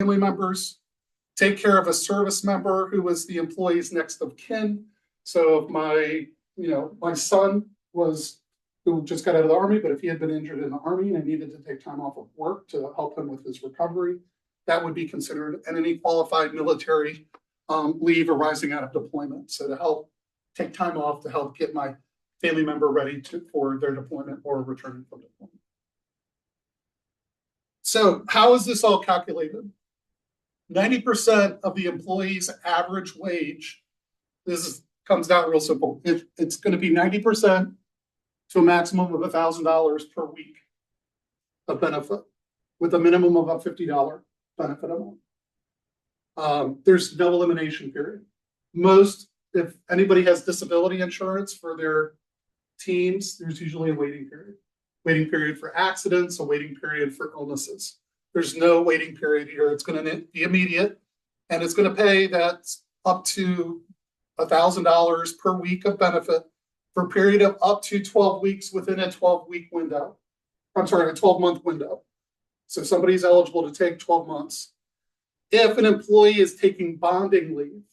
family members, take care of a service member who was the employee's next of kin. So if my son who just got out of the Army, but if he had been injured in the Army and needed to take time off of work to help him with his recovery, that would be considered, and any qualified military leave arising out of deployment. So to help take time off to help get my family member ready for their deployment or returning from deployment. So how is this all calculated? 90% of the employee's average wage, comes down real simple. It's going to be 90% to a maximum of $1,000 per week of benefit, with a minimum of a $50 benefit amount. There's no elimination period. If anybody has disability insurance for their teams, there's usually a waiting period. Waiting period for accidents, a waiting period for illnesses. There's no waiting period here. It's going to be immediate, and it's going to pay that up to $1,000 per week of benefit for a period of up to 12 weeks within a 12-week window. I'm sorry, a 12-month window. So somebody's eligible to take 12 months. If an employee is taking bonding leave,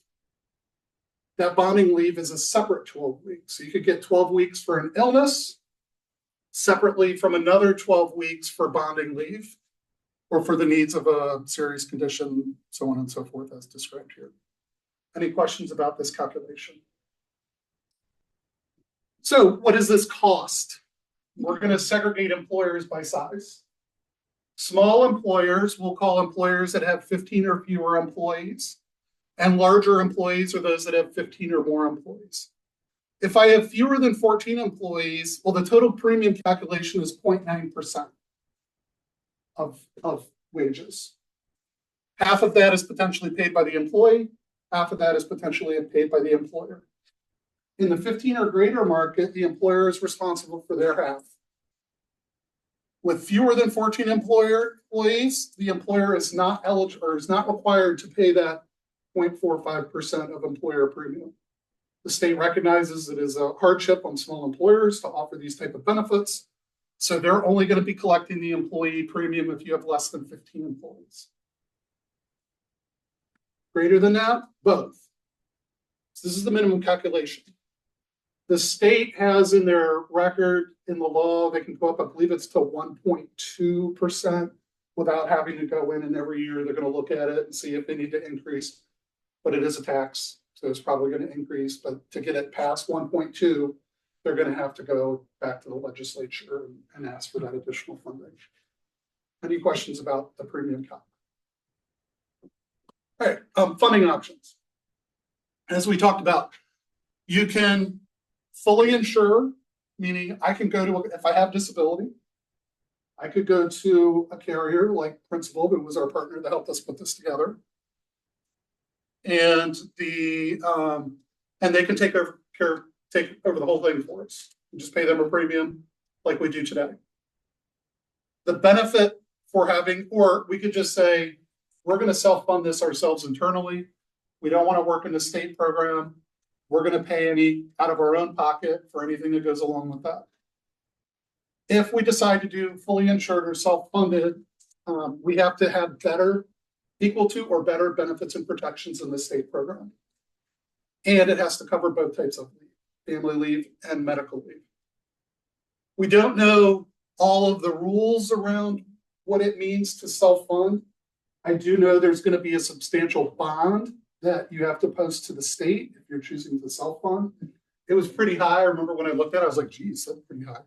that bonding leave is a separate 12 weeks. So you could get 12 weeks for an illness, separately from another 12 weeks for bonding leave, or for the needs of a serious condition, so on and so forth, as described here. Any questions about this calculation? So what does this cost? We're going to segregate employers by size. Small employers, we'll call employers that have 15 or fewer employees, and larger employees are those that have 15 or more employees. If I have fewer than 14 employees, well, the total premium calculation is 0.9% of wages. Half of that is potentially paid by the employee, half of that is potentially paid by the employer. In the 15 or greater market, the employer is responsible for their half. With fewer than 14 employees, the employer is not eligible or is not required to pay that 0.45% of employer premium. The state recognizes it is a hardship on small employers to offer these type of benefits. So they're only going to be collecting the employee premium if you have less than 15 employees. Greater than that, both. So this is the minimum calculation. The state has in their record in the law, they can go up, I believe it's to 1.2% without having to go in, and every year they're going to look at it and see if they need to increase. But it is a tax, so it's probably going to increase. But to get it past 1.2, they're going to have to go back to the legislature and ask for that additional funding. Any questions about the premium cap? All right, funding options. As we talked about, you can fully insure, meaning I can go to, if I have disability, I could go to a carrier like Principal, who was our partner that helped us put this together. And they can take over the whole thing for us. We just pay them a premium like we do today. The benefit for having, or we could just say, we're going to self-fund this ourselves internally. We don't want to work in the state program. We're going to pay any out of our own pocket for anything that goes along with that. If we decide to do fully insured or self-funded, we have to have equal to or better benefits and protections in the state program. And it has to cover both types of leave, family leave and medical leave. We don't know all of the rules around what it means to self-fund. I do know there's going to be a substantial bond that you have to post to the state if you're choosing to self-fund. It was pretty high. I remember when I looked at it, I was like, geez, that's pretty high.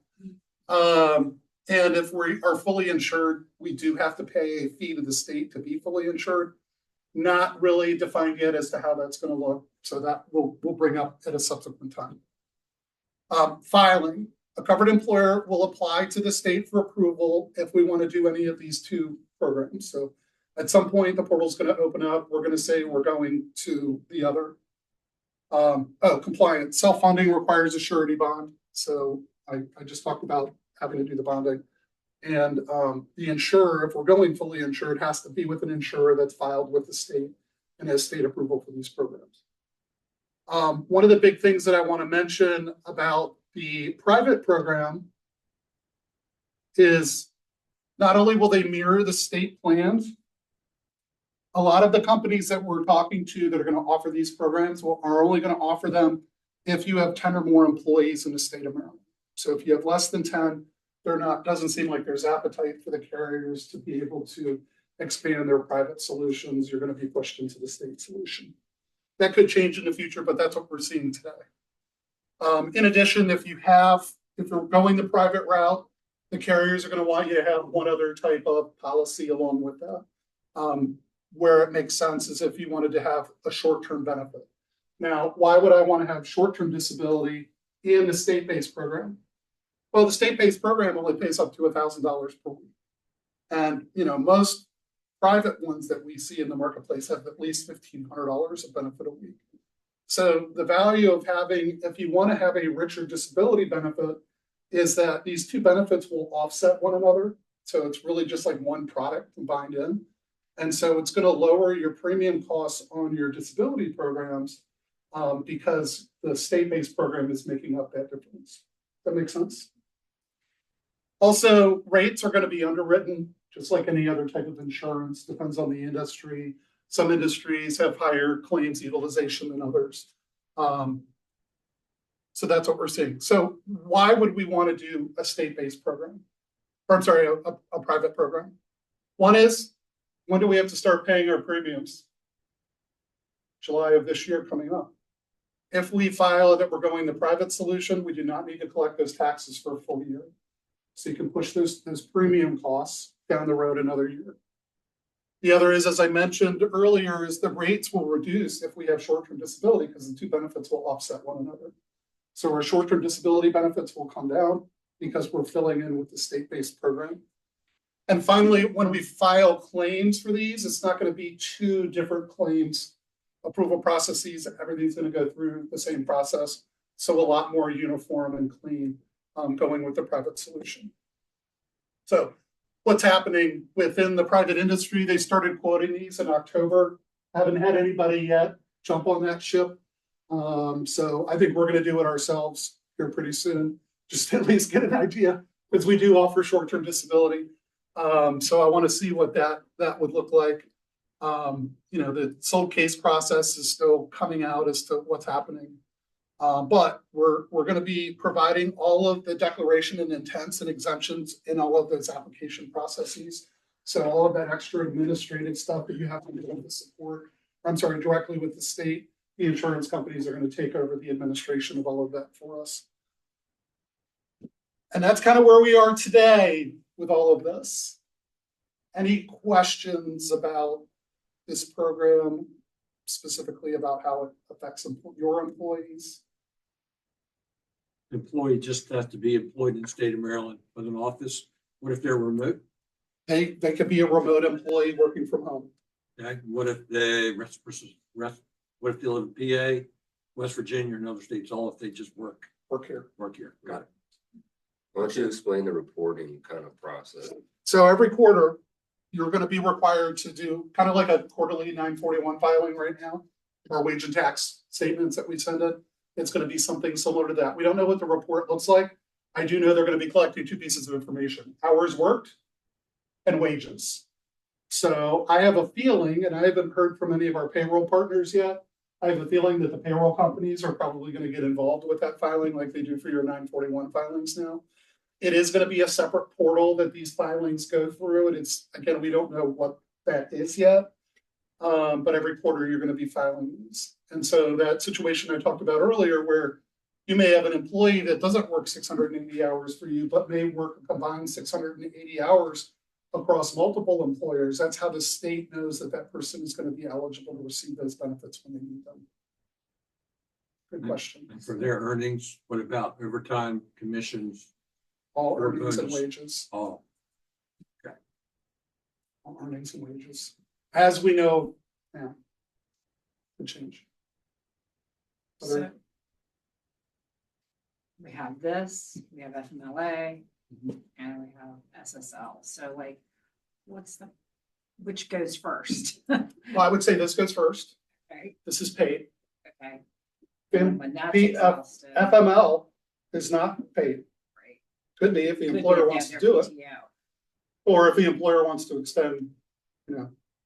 And if we are fully insured, we do have to pay a fee to the state to be fully insured. Not really defined yet as to how that's going to look. So that we'll bring up at a subsequent time. Filing. A covered employer will apply to the state for approval if we want to do any of these two programs. So at some point, the portal is going to open up. We're going to say we're going to the other. Compliance. Self-funding requires a surety bond. So I just talked about having to do the bonding. And the insurer, if we're going fully insured, has to be with an insurer that's filed with the state and has state approval for these programs. One of the big things that I want to mention about the private program is not only will they mirror the state plans, A lot of the companies that we're talking to that are gonna offer these programs are only gonna offer them if you have 10 or more employees in the state of Maryland. So if you have less than 10, doesn't seem like there's appetite for the carriers to be able to expand their private solutions. You're gonna be pushed into the state solution. That could change in the future, but that's what we're seeing today. In addition, if you're going the private route, the carriers are going to want you to have one other type of policy along with that. Where it makes sense is if you wanted to have a short-term benefit. Now, why would I want to have short-term disability in the state-based program? Well, the state-based program only pays up to $1,000 per week. And, most private ones that we see in the marketplace have at least $1,500 of benefit a week. So the value of if you want to have a richer disability benefit, is that these two benefits will offset one another. So it's really just like one product combined in. And so it's going to lower your premium costs on your disability programs because the state-based program is making up that difference. That makes sense? Also, rates are going to be underwritten just like any other type of insurance, depends on the industry. Some industries have higher claims utilization than others. So that's what we're seeing. So why would we want to do a state-based program? Or I'm sorry, a private program? One is, when do we have to start paying our premiums? July of this year coming up. If we file that we're going the private solution, we do not need to collect those taxes for a full year. So you can push those premium costs down the road another year. The other is, as I mentioned earlier, is the rates will reduce if we have short-term disability because the two benefits will offset one another. So our short-term disability benefits will come down because we're filling in with the state-based program. And finally, when we file claims for these, it's not going to be two different claims approval processes. Everything's going to go through the same process. So a lot more uniform and clean going with the private solution. So what's happening within the private industry? They started quoting these in October. Haven't had anybody yet jump on that ship. So I think we're going to do it ourselves here pretty soon, just to at least get an idea, because we do offer short-term disability. So I want to see what that would look like. The sold case process is still coming out as to what's happening. But we're going to be providing all of the declaration and intents and exemptions in all of those application processes. So all of that extra administrative stuff that you have to do with the support, directly with the state, the insurance companies are going to take over the administration of all of that for us. And that's kind of where we are today with all of this. Any questions about this program, specifically about how it affects your employees? Employee just has to be employed in the state of Maryland with an office. What if they're remote? They could be a remote employee working from home. Okay. What if they what if they live in PA, West Virginia, and other states? All if they just work here. Got it. Why don't you explain the reporting kind of process? So every quarter, you're going to be required to do kind of like a quarterly 941 filing right now, our wage and tax statements that we send in. It's going to be something similar to that. We don't know what the report looks like. I do know they're going to be collecting two pieces of information: hours worked and wages. So I have a feeling, and I haven't heard from any of our payroll partners yet, I have a feeling that the payroll companies are probably going to get involved with that filing like they do for your 941 filings now. It is going to be a separate portal that these filings go through. And it's, again, we don't know what that is yet. But every quarter you're going to be filing these. And so that situation I talked about earlier, where you may have an employee that doesn't work 680 hours for you, but may work a combined 680 hours across multiple employers. That's how the state knows that that person is going to be eligible to receive those benefits when they need them. Good question. And for their earnings, what about overtime, commissions? All earnings and wages. Oh, okay. All earnings and wages. As we know now, could change. So we have this, we have FMLA, and we have SSL. So like, which goes first? Well, I would say this goes first. Okay. This is paid. Okay. Then When that's exhausted, FML is not paid. right. Could be if the Could be employer if they wants have to their do it, PTO. or if the employer wants to extend,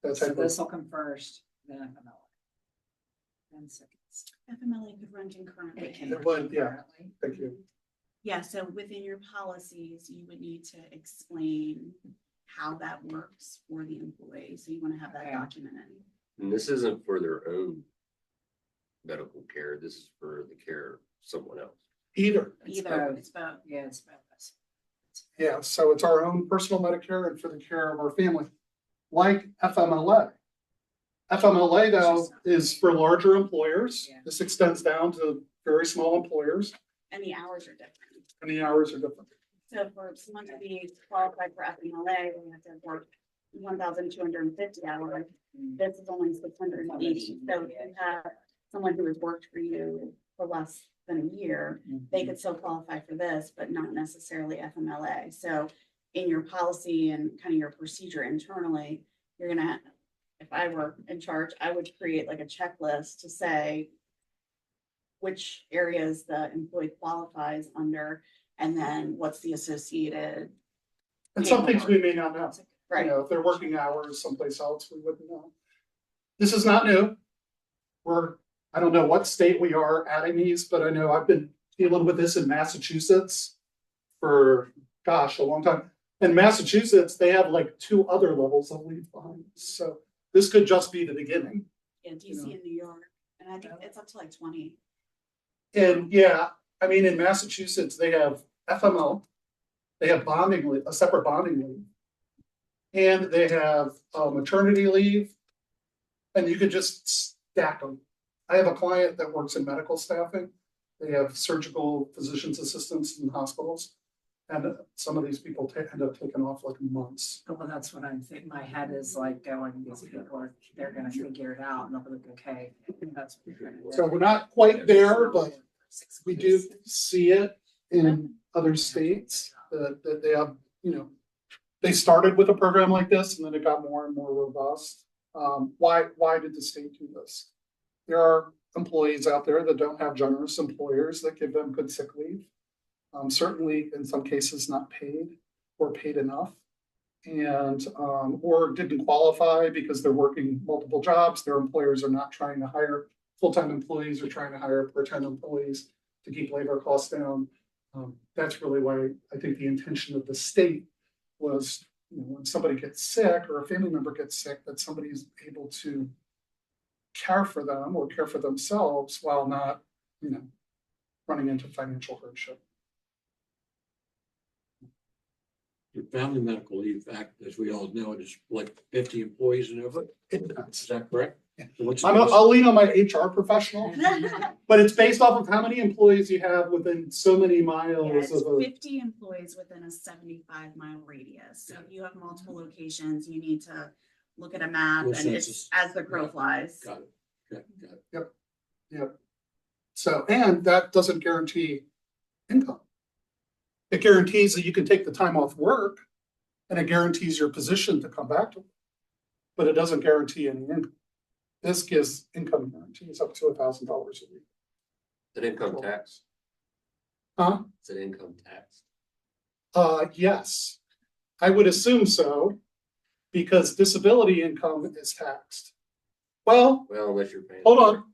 that So type of, this will come first, then FMLA. Then seconds. FMLA could run concurrently. It can It would, run yeah. concurrently. thank you. Yeah, so within your policies, you would need to explain how that works for the employee. So you want to have that Okay. documented. And this isn't for their own medical care. This is for the care of someone else. Either, It's Either, both. it's both. Yeah, it's both. yeah, so it's our own personal Medicare and for the care of our family, like FMLA. FMLA though is for larger employers. Yeah. This extends down to very small employers, And the hours are different. and the hours are different. So for someone to be qualified for FMLA, they have to work 1,250 hours. This is only 680. So if you have someone who has worked for you for less than a year, they could still qualify for this, but not necessarily FMLA. So in your policy and kind of your procedure internally, you're gonna, if I were in charge, I would create like a checklist to say which areas the employee qualifies under, and then what's the associated, And some things we may not know. right? You know, if they're working hours someplace else, we wouldn't know. This is not new. I don't know what state we are adding these, but I know I've been dealing with this in Massachusetts for, gosh, a long time. In Massachusetts, they have like 2 other levels of leave behind. So this could just be the beginning. Yeah, DC and New York, and I think it's up to like 20. And yeah, I mean, in Massachusetts, they have FMO, they have bonding leave, a separate bonding leave. And they have maternity leave. And you could just stack them. I have a client that works in medical staffing. They have surgical physician's assistants in hospitals. And some of these people end up taking off like months. Well, that's what I'm thinking. My head is like going, these people are, they're gonna figure it out and they'll be like, okay. I think that's what we're gonna do. So we're not quite there, but we do see it in other states that they have, you know, they started with a program like this and then it got more and more robust. Why did the state do this? There are employees out there that don't have generous employers that give them good sick leave. Certainly in some cases not paid or paid enough. And, or didn't qualify because they're working multiple jobs. Their employers are not trying to hire full-time employees or trying to hire part-time employees to keep labor costs down. That's really why I think the intention of the state was, you know, when somebody gets sick or a family member gets sick, that somebody is able to care for them or care for themselves while not, you know, running into financial hardship. Your Family Medical Leave Act, as we all know, it is like 50 employees and over. It depends. Is that correct? Yeah. So what's- I'll lean on my HR professional, but it's based off of how many employees you have within so many Yeah, miles it's of a. 50 employees within a 75-mile radius. So if you have multiple locations, you need to look at a map Little and it's census. as the crow flies. Got it. Okay, got it. Yep. So, and that doesn't guarantee income. It guarantees that you can take the time off work and it guarantees your position to come back to work. But it doesn't guarantee any income. This gives income guarantees up to $1,000 a week. Is it income tax? Huh? Is it income tax? Yes, I would assume so, because disability income is taxed. Well, Well, unless you're paying. hold on.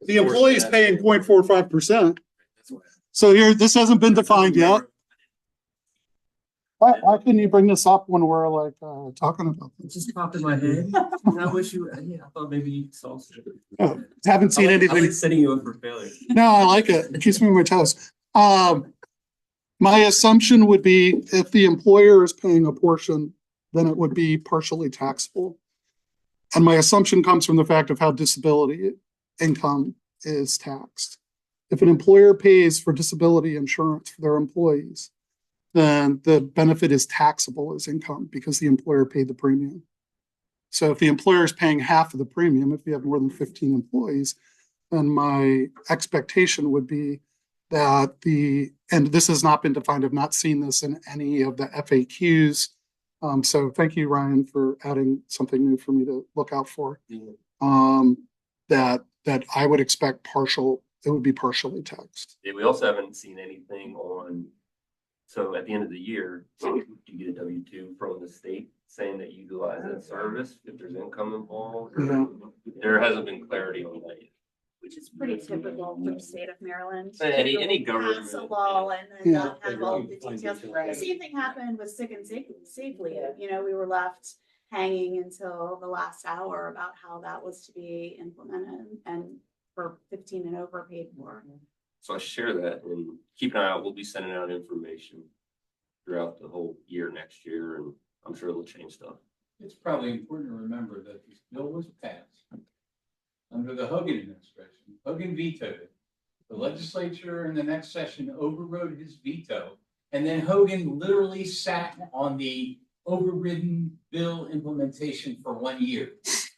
The Of course, employee's that's- paying 0.45%. That's why. So here, this hasn't been defined yet. Why couldn't you bring this up when we're like, talking about It this? just popped in my head. And I wish you, yeah, I thought maybe you saw. Oh, haven't seen I anything. like setting you up for failure. No, I like it. It keeps me on my toes. My assumption would be if the employer is paying a portion, then it would be partially taxable. And my assumption comes from the fact of how disability income is taxed. If an employer pays for disability insurance for their employees, then the benefit is taxable as income because the employer paid the premium. So if the employer is paying half of the premium, if you have more than 15 employees, then my expectation would be that and this has not been defined, I've not seen this in any of the FAQs. So thank you, Ryan, for adding something new for me to look out for. That I would expect it would be partially taxed. Yeah, we also haven't seen anything on So at the end of the year, do you get a W-2 from the state saying that you utilize that service if there's income involved? Or No. there hasn't been clarity on that yet. Which is pretty typical for the state of Maryland. Any To government. pass a law and then Yeah. not have all the details. The same thing happened with sick and safely. You know, we were left hanging until the last hour about how that was to be implemented and for 15 and over paid more. So I share that and keep an eye out. We'll be sending out information throughout the whole year next year, and I'm sure it'll change stuff. It's probably important to remember that this bill was passed under the Hogan administration. Hogan vetoed it. The legislature in the next session overrode his veto. And then Hogan literally sat on the overridden bill implementation for 1 year.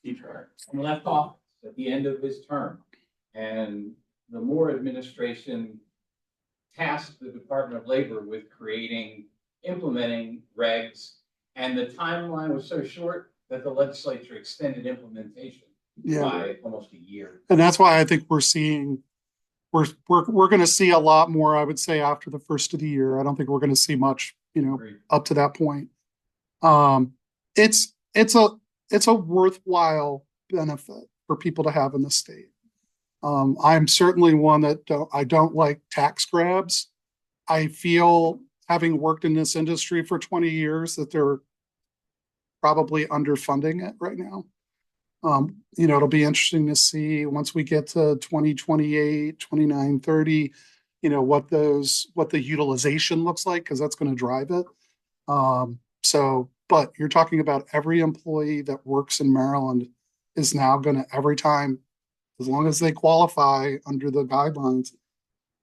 And left office at the end of his term. And the Moore administration tasked the Department of Labor with implementing regs. And the timeline was so short that the legislature extended implementation by almost a year. And that's why I think we're going to see a lot more, I would say, after the first of the year. I don't think we're going to see much, Agreed. up to that point. It's a worthwhile benefit for people to have in the state. I'm certainly one that I don't like tax grabs. I feel, having worked in this industry for 20 years, that they're probably underfunding it right now. It'll be interesting to see once we get to 2028, 29, 30, what the utilization looks like, because that's going to drive it. But you're talking about every employee that works in Maryland is now going to, every time, as long as they qualify under the guidelines,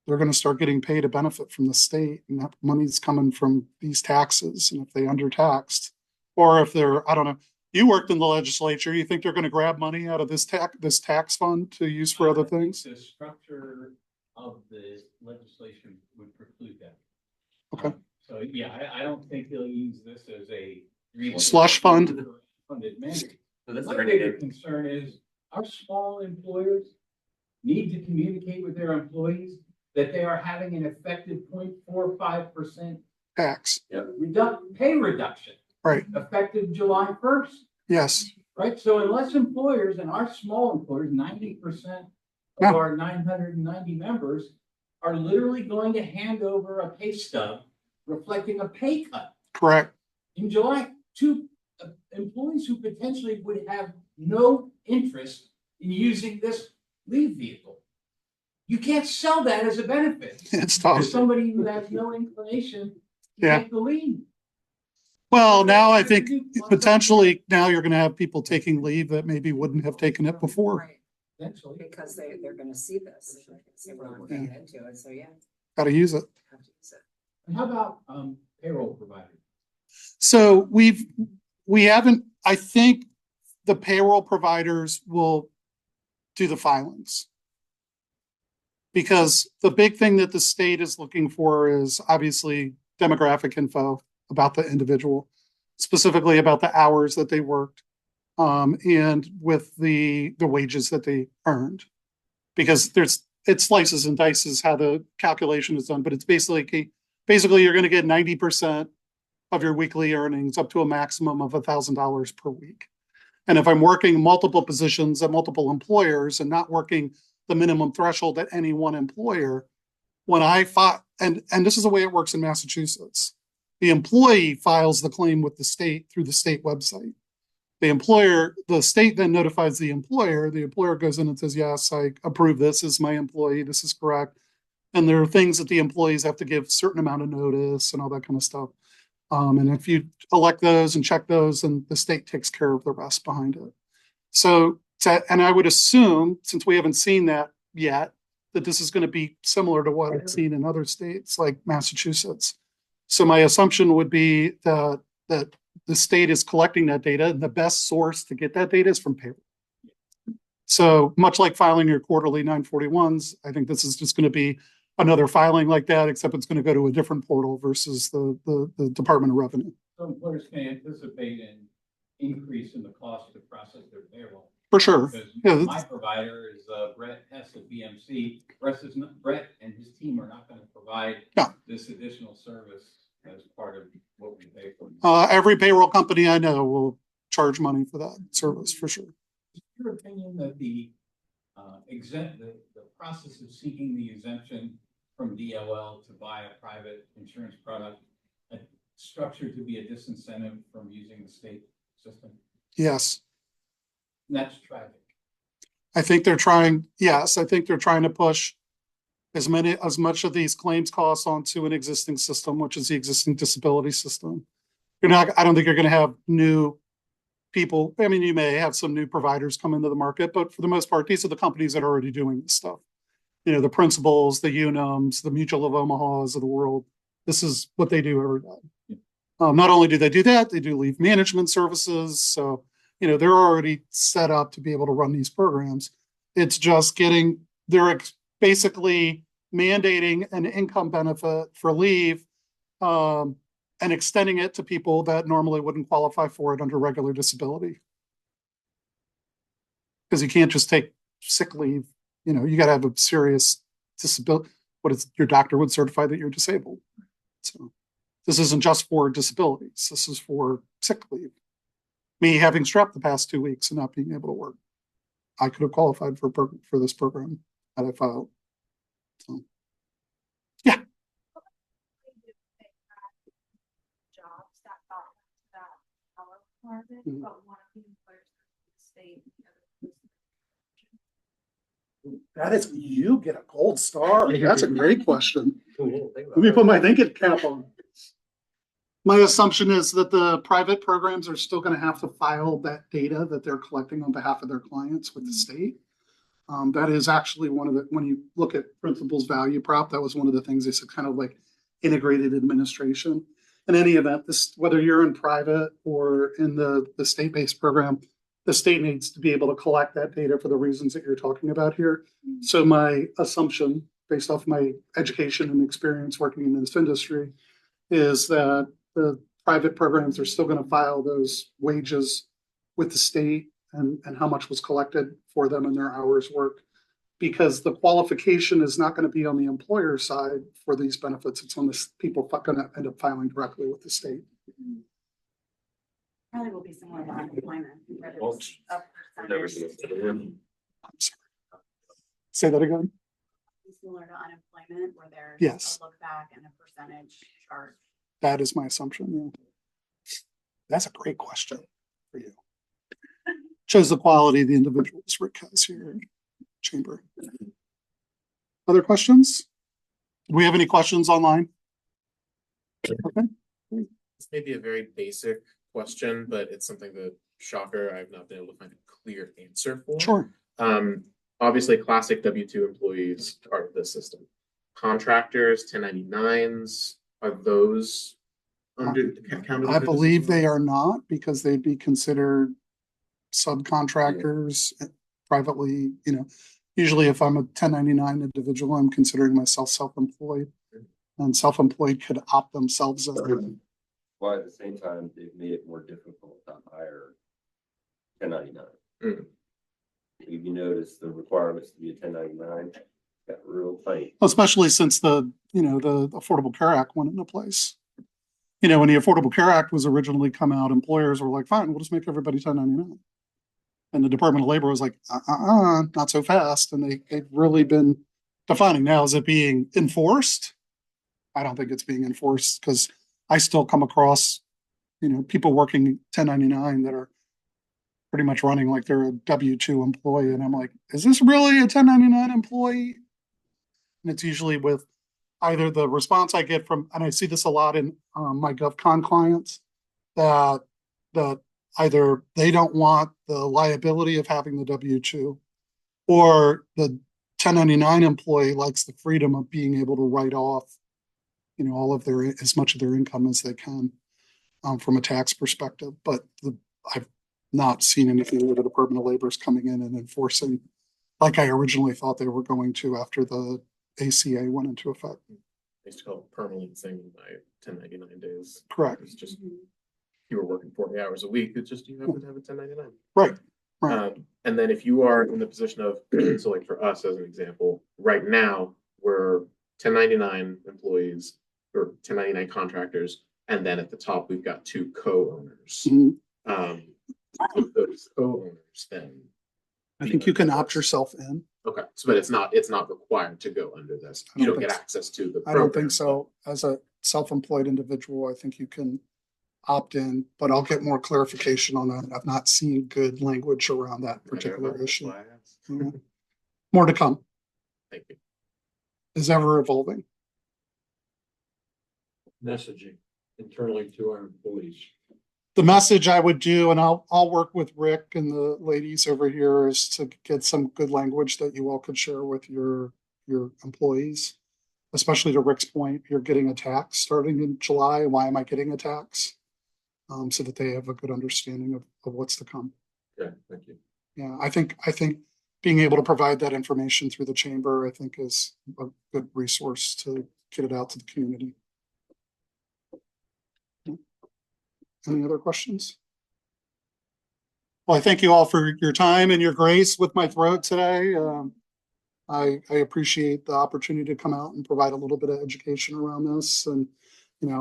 they're going to start getting paid a benefit from the state, and that money's coming from these taxes. And if they undertaxed, or if they're, I don't know, you worked in the legislature, you think they're going to grab money out of this tax fund to use for other things? The structure of the legislation would preclude that. Okay. So, yeah, I don't think they'll use this as a Slush fund? Funded mandate. So that's My the bigger concern is our small employers need to communicate with their employees that they are having an effective 0.45% Tax, pay reduction. right, Effective July 1st. yes, Right, so unless employers, and our small employers, 90% Yeah. of our 990 members are literally going to hand over a pay stub reflecting a pay cut correct, in July to employees who potentially would have no interest in using this leave vehicle. You can't sell that as a benefit it's to tough. somebody who has no inclination to Yeah. take the leave. Well, now I think potentially now you're going to have people taking leave that maybe wouldn't have taken it before. Right, Potentially. because they're gonna see this, they're gonna see we're looking into it, so yeah. Got to use it. Have to use it. And how about payroll providers? So we haven't, I think the payroll providers will do the filings. Because the big thing that the state is looking for is obviously demographic info about the individual, specifically about the hours that they worked, and with the wages that they earned. Because it slices and dices how the calculation is done, but it's basically you're going to get 90% of your weekly earnings up to a maximum of $1,000 per week. And if I'm working multiple positions at multiple employers and not working the minimum threshold at any one employer, when I file, and this is the way it works in Massachusetts, the employee files the claim with the state through the state website. The state then notifies the employer goes in and says, yes, I approve this as my employee, this is correct. And there are things that the employees have to give a certain amount of notice and all that kind of stuff. And if you elect those and check those, then the state takes care of the rest behind it. So, and I would assume, since we haven't seen that yet, that this is going to be similar to what I've seen in other states like Massachusetts. So my assumption would be that the state is collecting that data, and the best source to get that data is from payroll. So much like filing your quarterly 941s, I think this is just going to be another filing like that, except it's going to go to a different portal versus the Department of Revenue. So employers can anticipate an increase in the cost to process their payroll. For sure. Because Yeah, my provider is Brett Hess at BMC. Brett and his team are not going to provide No. this additional service as part of what we pay for. Every payroll company I know will charge money for that service for sure. Is your opinion that the the process of seeking the exemption from DLL to buy a private insurance product structured to be a disincentive from using the state system? Yes. And that's tragic. I think they're trying, yes, I think they're trying to push as much of these claims costs onto an existing system, which is the existing disability system. I don't think you're going to have new people. I mean, you may have some new providers come into the market, but for the most part, these are the companies that are already doing this stuff. You know, the Principals, the Unums, the Mutual of Omahas of the world. This is what they do every day. Not only do they do that, they do leave management services. So, you know, they're already set up to be able to run these programs. It's just they're basically mandating an income benefit for leave and extending it to people that normally wouldn't qualify for it under regular disability. Because you can't just take sick leave. You know, you got to have a serious disability. Your doctor would certify that you're disabled. So this isn't just for disabilities. This is for sick leave. Me having strep the past 2 weeks and not being able to work. I could have qualified for this program had I filed. So, yeah. Jobs that got that power requirement, Mhm. but one of the employers in the state. That is, you get a gold star. That's a great question. Let me put my thinking cap on. My assumption is that the private programs are still going to have to file that data that they're collecting on behalf of their clients with the state. That is actually one of the, when you look at Principal's value prop, that was one of the things they said, kind of like integrated administration. In any event, whether you're in private or in the state-based program, the state needs to be able to collect that data for the reasons that you're talking about here. So my assumption, based off my education and experience working in this industry, is that the private programs are still going to file those wages with the state and how much was collected for them and their hours worked, because the qualification is not going to be on the employer side for these benefits. It's on the people going to end up filing directly with the state. Probably will be similar to unemployment. where there's Well, a Never percentage. seen it. I'm sorry. Say that again. Similar to unemployment where there's Yes. a look back and a percentage charge. That is my assumption. Yeah. That's a great question for you. Shows the quality of the individuals Rick has here in chamber. Other questions? Do we have any questions online? Okay. This may be a very basic question, but it's something that, shocker, I've not been able to find a clear answer for. Sure. Obviously, classic W-2 employees are part of this system. Contractors, 1099s, are those counted? I believe they are not, because they'd be considered subcontractors privately, you know. Usually if I'm a 1099 individual, I'm considering myself self-employed, and self-employed could opt themselves out. While at the same time, they've made it more difficult to hire 1099. Mm. If you notice, the requirements to be a 1099 got real tight. Especially since the Affordable Care Act went into place. You know, when the Affordable Care Act was originally come out, employers were like, fine, we'll just make everybody 1099. And the Department of Labor was like, not so fast. And they've really been defining. Now, is it being enforced? I don't think it's being enforced, because I still come across, you know, people working 1099 that are pretty much running like they're a W-2 employee. And I'm like, is this really a 1099 employee? And it's usually with either the response I get from, and I see this a lot in my GovCon clients, that either they don't want the liability of having the W-2, or the 1099 employee likes the freedom of being able to write off, you know, all of as much of their income as they can from a tax perspective. But I've not seen anything where the Department of Labor is coming in and enforcing like I originally thought they were going to after the ACA went into effect. I used to call it permalencing my 1099 days. Correct. It's just, you were working 40 hours a week, it's just, you happen to have a 1099. Right. Right. And then if you are in the position of, so like for us as an example, right now, we're 1099 employees or 1099 contractors, and then at the top, we've got 2 co-owners. Mhm. With those co-owners, then. I think you can opt yourself in. Okay, so but it's not required to go under this. I You don't don't get think so. access to the I don't program, think so. As a self-employed individual, I think you can opt in, but I'll get more clarification on that. I've not seen good language around that but- particular issue. Mhm. More to come. Thank you. Is ever evolving. Messaging internally to our employees. The message I would do, and I'll work with Rick and the ladies over here, is to get some good language that you all could share with your employees. Especially to Rick's point, you're getting a tax starting in July. Why am I getting a tax? So that they have a good understanding of what's to come. Okay, thank you. Yeah, I think being able to provide that information through the chamber, I think, is a good resource to get it out to the community. Any other questions? Well, I thank you all for your time and your grace with my throat today. I appreciate the opportunity to come out and provide a little bit of education around this. And,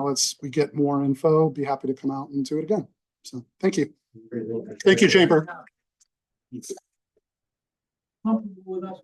as we get more info, be happy to come out and do it again. So thank you. Thank you, Chamber. Comfortable with us